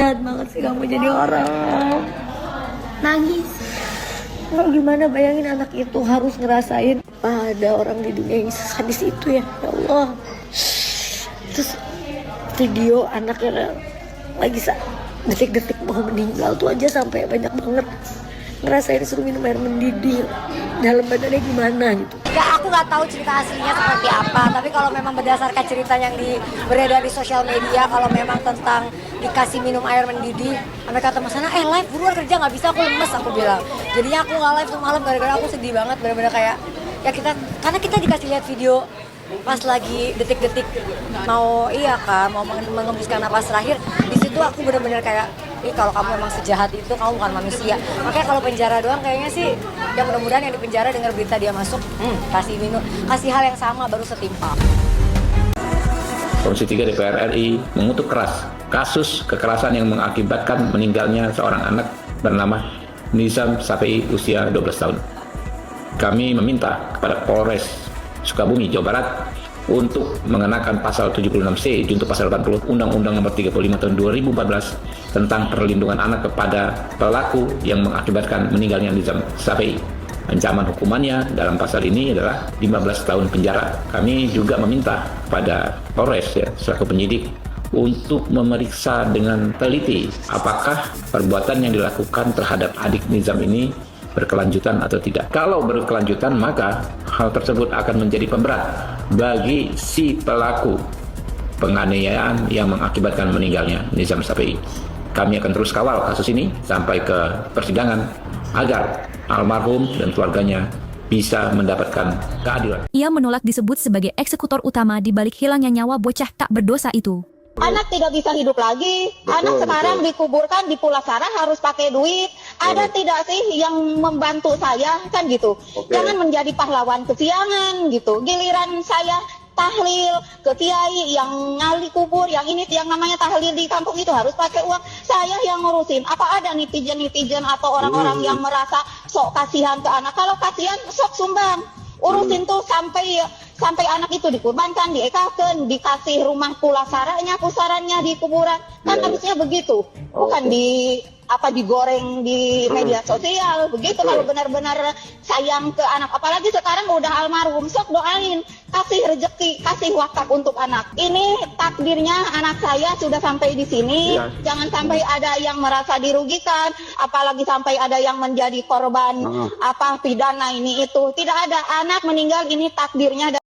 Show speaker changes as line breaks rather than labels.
jahat banget sih kamu jadi orang. Nangis. Kalau gimana bayangin anak itu harus ngerasain apa ada orang di dunia yang sadis itu ya. Ya Allah. Terus video anaknya lagi detik-detik mau meninggal tuh aja sampai banyak banget ngerasain suruh minum air mendidih, dalam badannya gimana gitu.
Ya aku nggak tahu cerita aslinya seperti apa, tapi kalau memang berdasarkan cerita yang beredar di sosial media, kalau memang tentang dikasih minum air mendidih, sampai kata Mas Hana, live buruan kerja, nggak bisa, aku lemes, aku bilang. Jadinya aku nggak live tuh malam gara-gara aku sedih banget, bener-bener kayak ya karena kita dikasih lihat video pas lagi detik-detik mau mengembuskan napas terakhir. Di situ aku bener-bener kayak kalau kamu memang sejahat itu, kamu bukan manusia. Makanya kalau penjara doang kayaknya sih, ya mudah-mudahan yang di penjara dengar berita dia masuk, kasih minum, kasih hal yang sama baru setimpal.
Komisi 3 DPR RI mengutuk keras kasus kekerasan yang mengakibatkan meninggalnya seorang anak bernama Nizam Shafei usia 12 tahun. Kami meminta kepada Polres Sukabumi, Jawa Barat untuk mengenakan pasal 76C junto pasal 80 Undang-Undang Nomor 35 Tahun 2014 tentang perlindungan anak kepada pelaku yang mengakibatkan meninggalnya Nizam Shafei. Ancaman hukumannya dalam pasal ini adalah 15 tahun penjara. Kami juga meminta kepada Polres selaku penyidik untuk memeriksa dengan teliti apakah perbuatan yang dilakukan terhadap adik Nizam ini berkelanjutan atau tidak. Kalau berkelanjutan, maka hal tersebut akan menjadi pemberat bagi si pelaku penganiayaan yang mengakibatkan meninggalnya Nizam Shafei. Kami akan terus kawal kasus ini sampai ke persidangan agar almarhum dan keluarganya bisa mendapatkan keadilan.
Ia menolak disebut sebagai eksekutor utama di balik hilangnya nyawa bocah tak berdosa itu.
Anak tidak bisa hidup lagi. Anak sekarang dikuburkan di Pulasara harus pakai duit. Ada tidak sih yang membantu saya kan gitu? Jangan menjadi pahlawan kesiangan gitu. Giliran saya tahlil ke kiai yang ngali kubur, yang ini yang namanya tahlil di kampung itu harus pakai uang. Saya yang ngurusin. Apa ada netizen atau orang-orang yang merasa sok kasihan ke anak? Kalau kasihan sok sumbang. Urusin tuh sampai anak itu dikurbankan, diekakan, dikasih rumah pulasaranya, pusarannya di kuburan. Kan harusnya begitu. Bukan digoreng di media sosial. Begitu kalau benar-benar sayang ke anak. Apalagi sekarang udah almarhum, sok doain, kasih rezeki, kasih wakaf untuk anak. Ini takdirnya anak saya sudah sampai di sini. Jangan sampai ada yang merasa dirugikan, apalagi sampai ada yang menjadi korban pidana ini itu. Tidak ada, anak meninggal ini takdirnya.